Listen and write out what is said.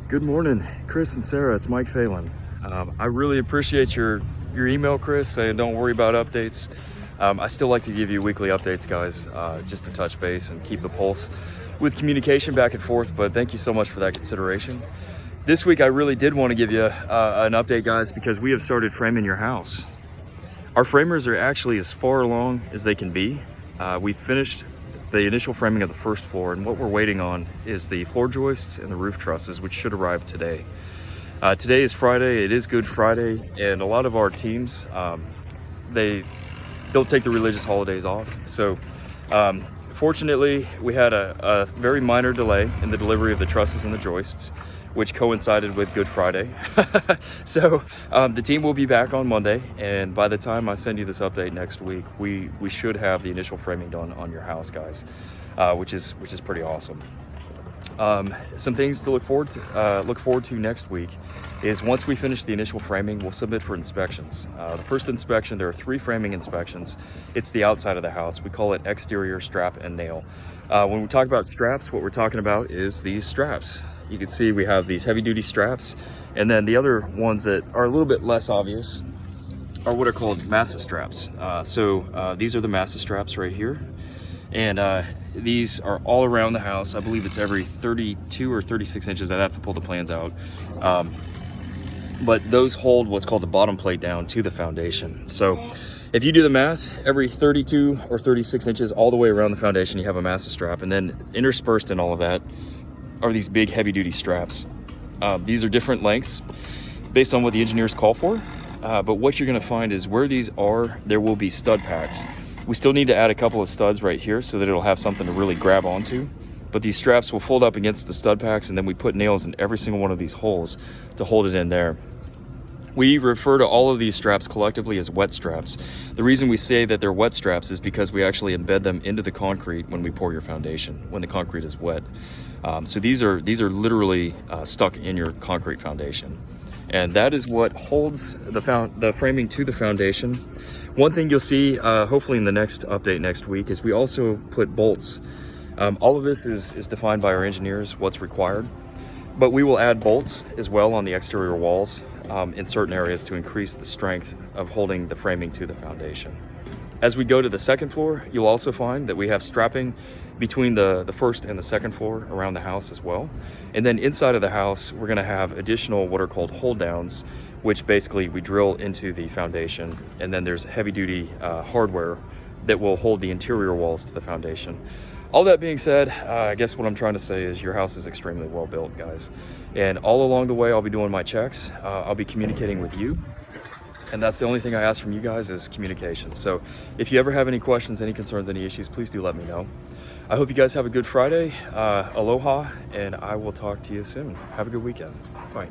Good morning, Chris and Sarah. It's Mike Phelan. I really appreciate your email, Chris, saying don't worry about updates. I still like to give you weekly updates, guys, just to touch base and keep the pulse with communication back and forth, but thank you so much for that consideration. This week, I really did want to give you an update, guys, because we have started framing your house. Our framers are actually as far along as they can be. We finished the initial framing of the first floor, and what we're waiting on is the floor joists and the roof trusses, which should arrive today. Today is Friday. It is Good Friday, and a lot of our teams, they'll take the religious holidays off. So fortunately, we had a very minor delay in the delivery of the trusses and the joists, which coincided with Good Friday. So the team will be back on Monday, and by the time I send you this update next week, we should have the initial framing done on your house, guys, which is pretty awesome. Some things to look forward to next week is once we finish the initial framing, we'll submit for inspections. The first inspection, there are 3 framing inspections. It's the outside of the house. We call it exterior strap and nail. When we talk about straps, what we're talking about is these straps. You can see we have these heavy duty straps, and then the other ones that are a little bit less obvious are what are called massa straps. These are the massa straps right here. And these are all around the house. I believe it's every 32 or 36 inches. I'd have to pull the plans out. But those hold what's called the bottom plate down to the foundation. So if you do the math, every 32 or 36 inches all the way around the foundation, you have a massa strap. And then interspersed in all of that are these big heavy duty straps. These are different lengths based on what the engineers call for. But what you're gonna find is where these are, there will be stud packs. We still need to add a couple of studs right here so that it'll have something to really grab onto. But these straps will fold up against the stud packs, and then we put nails in every single one of these holes to hold it in there. We refer to all of these straps collectively as wet straps. The reason we say that they're wet straps is because we actually embed them into the concrete when we pour your foundation, when the concrete is wet. So these are literally stuck in your concrete foundation. And that is what holds the framing to the foundation. One thing you'll see, hopefully in the next update next week, is we also put bolts. All of this is defined by our engineers, what's required. But we will add bolts as well on the exterior walls in certain areas to increase the strength of holding the framing to the foundation. As we go to the second floor, you'll also find that we have strapping between the first and the second floor around the house as well. And then inside of the house, we're gonna have additional what are called hold downs, which basically we drill into the foundation. And then there's heavy duty hardware that will hold the interior walls to the foundation. All that being said, I guess what I'm trying to say is your house is extremely well built, guys. And all along the way, I'll be doing my checks. I'll be communicating with you. And that's the only thing I ask from you guys is communication. So if you ever have any questions, any concerns, any issues, please do let me know. I hope you guys have a good Friday. Aloha, and I will talk to you soon. Have a good weekend. Bye.